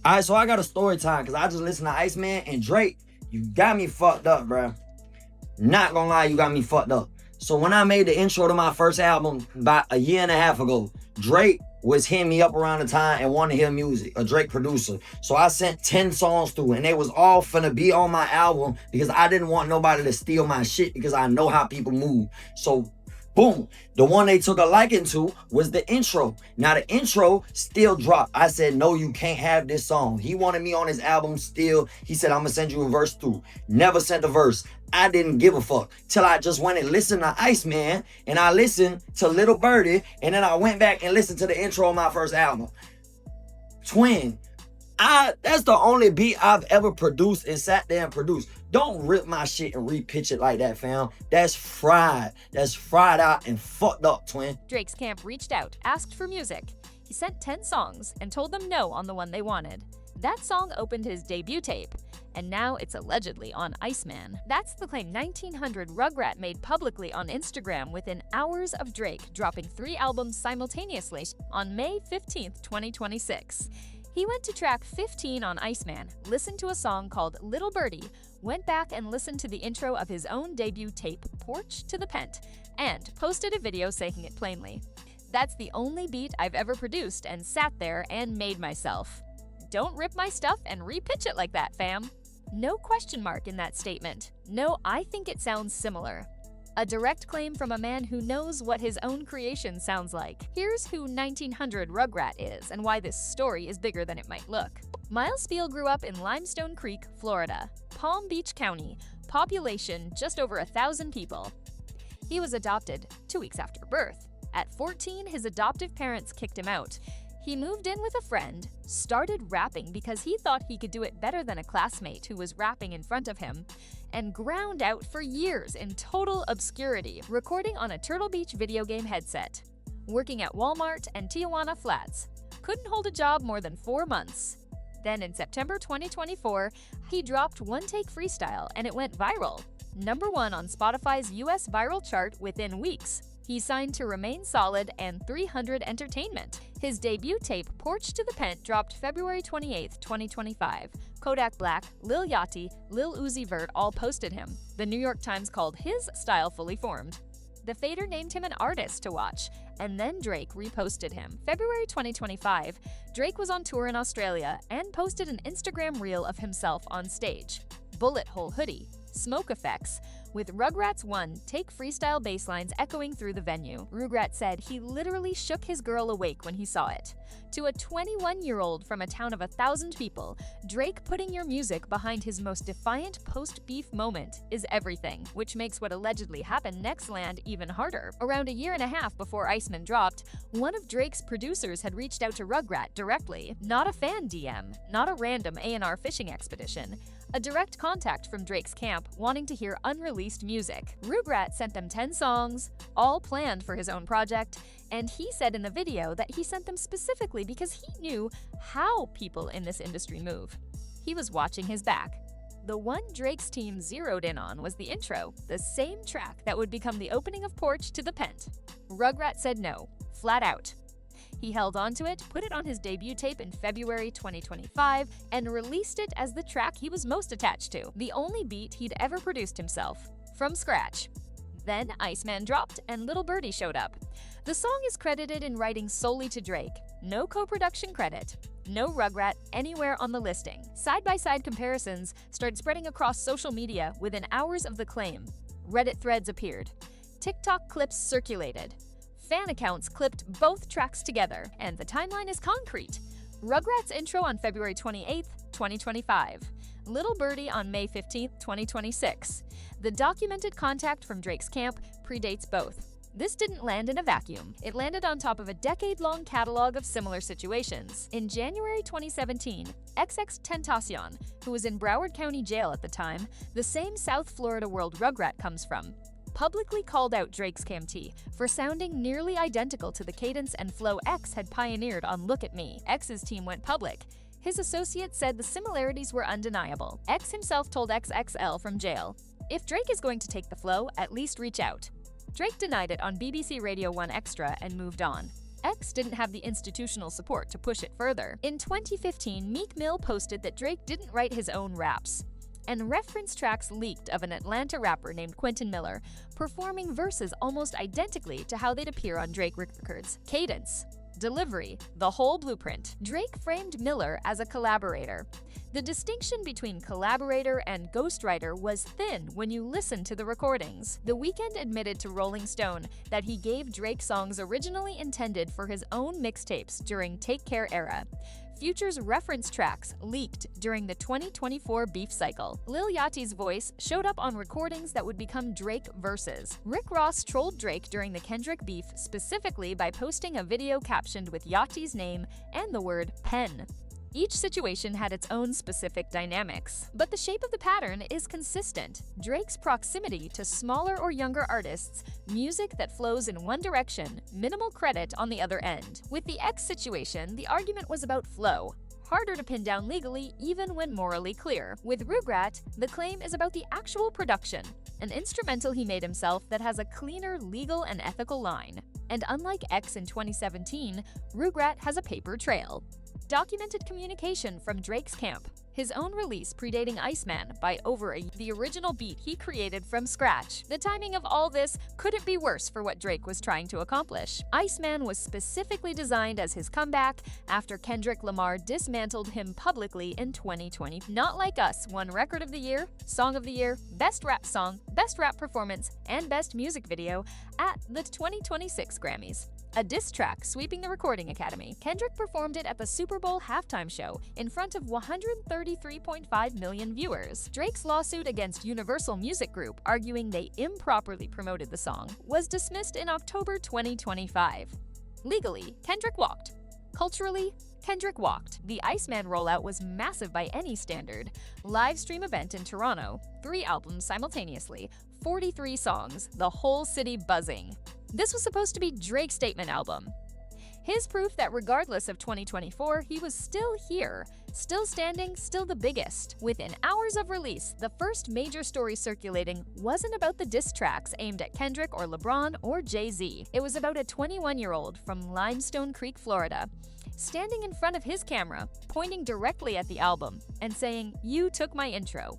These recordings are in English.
All right, so I got a story time because I just listened to Iceman and Drake. You got me fucked up, bro. Not gonna lie, you got me fucked up. So when I made the intro to my first album about a year and a half ago, Drake was hitting me up around the time and wanted to hear music, a Drake producer. So I sent 10 songs through and they was all finna be on my album because I didn't want nobody to steal my shit because I know how people move. So boom, the one they took a liking to was the intro. Now the intro still dropped. I said, no, you can't have this song. He wanted me on his album still. He said, I'm gonna send you a verse through. Never sent a verse. I didn't give a fuck till I just went and listened to Iceman and I listened to Little Birdie and then I went back and listened to the intro of my first album. Twin, that's the only beat I've ever produced and sat there and produced. Don't rip my shit and repitch it like that, fam. That's fried. That's fried out and fucked up, twin. Drake's camp reached out, asked for music. He sent 10 songs and told them no on the one they wanted. That song opened his debut tape, and now it's allegedly on Iceman. That's the claim 1900Rugrat made publicly on Instagram within hours of Drake dropping 3 albums simultaneously on May 15th, 2026. He went to track 15 on Iceman, listened to a song called Little Birdie, went back and listened to the intro of his own debut tape, Porch to the Pent, and posted a video saying it plainly. That's the only beat I've ever produced and sat there and made myself. Don't rip my stuff and repitch it like that, fam. No question mark in that statement. No, I think it sounds similar. A direct claim from a man who knows what his own creation sounds like. Here's who 1900Rugrat is and why this story is bigger than it might look. Miles Spiel grew up in Limestone Creek, Florida, Palm Beach County, population just over 1,000 people. He was adopted 2 weeks after birth. At 14, his adoptive parents kicked him out. He moved in with a friend, started rapping because he thought he could do it better than a classmate who was rapping in front of him, and ground out for years in total obscurity, recording on a Turtle Beach video game headset. Working at Walmart and Tijuana Flats. Couldn't hold a job more than 4 months. Then in September 2024, he dropped One Take Freestyle and it went viral. #1 on Spotify's US viral chart within weeks. He signed to Remain Solid and 300 Entertainment. His debut tape, Porch to the Pent, dropped February 28, 2025. Kodak Black, Lil Yachty, Lil Uzi Vert all posted him. The New York Times called his style fully formed. The Fader named him an artist to watch, and then Drake reposted him. February 2025, Drake was on tour in Australia and posted an Instagram reel of himself on stage. Bullet hole hoodie, smoke effects, with Rugrats 1 Take Freestyle basslines echoing through the venue. Rugrat said he literally shook his girl awake when he saw it. To a 21-year-old from a town of 1,000 people, Drake putting your music behind his most defiant post-beef moment is everything, which makes what allegedly happened next land even harder. Around a year and a half before Iceman dropped, one of Drake's producers had reached out to Rugrat directly. Not a fan DM, not a random A&R fishing expedition. A direct contact from Drake's camp wanting to hear unreleased music. Rugrat sent them 10 songs, all planned for his own project, and he said in the video that he sent them specifically because he knew how people in this industry move. He was watching his back. The one Drake's team zeroed in on was the intro, the same track that would become the opening of Porch to the Pent. Rugrat said no, flat out. He held onto it, put it on his debut tape in February 2025, and released it as the track he was most attached to, the only beat he'd ever produced himself, from scratch. Then Iceman dropped and Little Birdie showed up. The song is credited in writing solely to Drake. No co-production credit. No Rugrat anywhere on the listing. Side-by-side comparisons started spreading across social media within hours of the claim. Reddit threads appeared. TikTok clips circulated. Fan accounts clipped both tracks together, and the timeline is concrete. Rugrat's intro on February 28, 2025. Little Birdie on May 15, 2026. The documented contact from Drake's camp predates both. This didn't land in a vacuum. It landed on top of a decade-long catalog of similar situations. In January 2017, XXXTentacion, who was in Broward County Jail at the time, the same South Florida world Rugrat comes from, publicly called out Drake's Camp for sounding nearly identical to the cadence and flow X had pioneered on Look at Me. X's team went public. His associates said the similarities were undeniable. X himself told XXL from jail, "If Drake is going to take the flow, at least reach out." Drake denied it on BBC Radio 1 Extra and moved on. X didn't have the institutional support to push it further. In 2015, Meek Mill posted that Drake didn't write his own raps, and reference tracks leaked of an Atlanta rapper named Quentin Miller performing verses almost identically to how they'd appear on Drake records. Cadence, delivery, the whole blueprint. Drake framed Miller as a collaborator. The distinction between collaborator and ghostwriter was thin when you listen to the recordings. The Weeknd admitted to Rolling Stone that he gave Drake songs originally intended for his own mixtapes during Take Care era. Future's reference tracks leaked during the 2024 beef cycle. Lil Yachty's voice showed up on recordings that would become Drake verses. Rick Ross trolled Drake during the Kendrick beef specifically by posting a video captioned with Yachty's name and the word pen. Each situation had its own specific dynamics, but the shape of the pattern is consistent. Drake's proximity to smaller or younger artists, music that flows in one direction, minimal credit on the other end. With the X situation, the argument was about flow, harder to pin down legally even when morally clear. With Rugrat, the claim is about the actual production, an instrumental he made himself that has a cleaner legal and ethical line. And unlike X in 2017, Rugrat has a paper trail. Documented communication from Drake's camp. His own release predating Iceman by over a year. The original beat he created from scratch. The timing of all this couldn't be worse for what Drake was trying to accomplish. Iceman was specifically designed as his comeback after Kendrick Lamar dismantled him publicly in 2020. Not Like Us won Record of the Year, Song of the Year, Best Rap Song, Best Rap Performance, and Best Music Video at the 2026 Grammys. A diss track sweeping the Recording Academy. Kendrick performed it at the Super Bowl halftime show in front of 133.5 million viewers. Drake's lawsuit against Universal Music Group, arguing they improperly promoted the song, was dismissed in October 2025. Legally, Kendrick walked. Culturally, Kendrick walked. The Iceman rollout was massive by any standard. Live stream event in Toronto, 3 albums simultaneously, 43 songs, the whole city buzzing. This was supposed to be Drake's statement album. His proof that regardless of 2024, he was still here, still standing, still the biggest. Within hours of release, the first major story circulating wasn't about the diss tracks aimed at Kendrick or LeBron or Jay-Z. It was about a 21-year-old from Limestone Creek, Florida, standing in front of his camera, pointing directly at the album and saying, "You took my intro."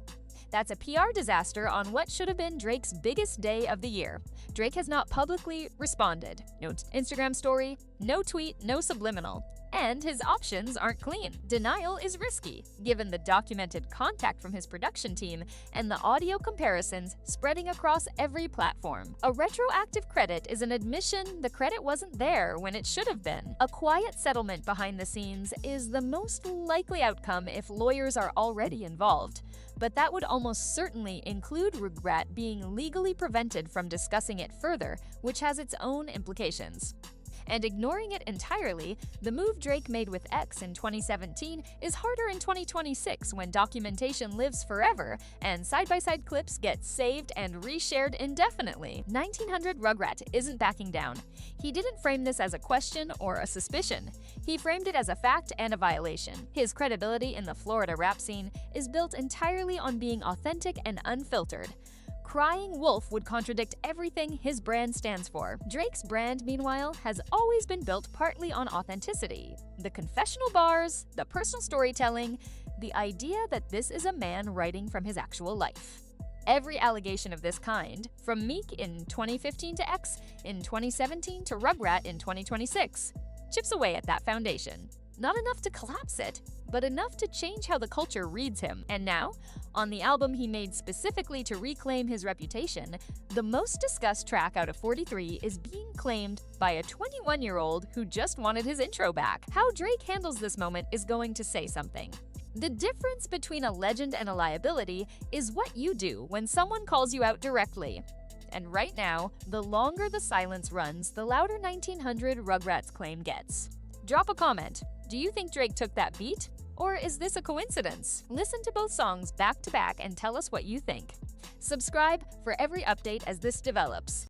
That's a PR disaster on what should have been Drake's biggest day of the year. Drake has not publicly responded. No Instagram story, no tweet, no subliminal. And his options aren't clean. Denial is risky, given the documented contact from his production team and the audio comparisons spreading across every platform. A retroactive credit is an admission the credit wasn't there when it should have been. A quiet settlement behind the scenes is the most likely outcome if lawyers are already involved. But that would almost certainly include Rugrat being legally prevented from discussing it further, which has its own implications. And ignoring it entirely, the move Drake made with X in 2017 is harder in 2026 when documentation lives forever and side-by-side clips get saved and reshared indefinitely. 1900Rugrat isn't backing down. He didn't frame this as a question or a suspicion. He framed it as a fact and a violation. His credibility in the Florida rap scene is built entirely on being authentic and unfiltered. Crying wolf would contradict everything his brand stands for. Drake's brand, meanwhile, has always been built partly on authenticity. The confessional bars, the personal storytelling, the idea that this is a man writing from his actual life. Every allegation of this kind, from Meek in 2015 to X in 2017 to Rugrat in 2026, chips away at that foundation. Not enough to collapse it, but enough to change how the culture reads him. And now, on the album he made specifically to reclaim his reputation, the most discussed track out of 43 is being claimed by a 21-year-old who just wanted his intro back. How Drake handles this moment is going to say something. The difference between a legend and a liability is what you do when someone calls you out directly. And right now, the longer the silence runs, the louder 1900Rugrat's claim gets. Drop a comment. Do you think Drake took that beat? Or is this a coincidence? Listen to both songs back to back and tell us what you think. Subscribe for every update as this develops.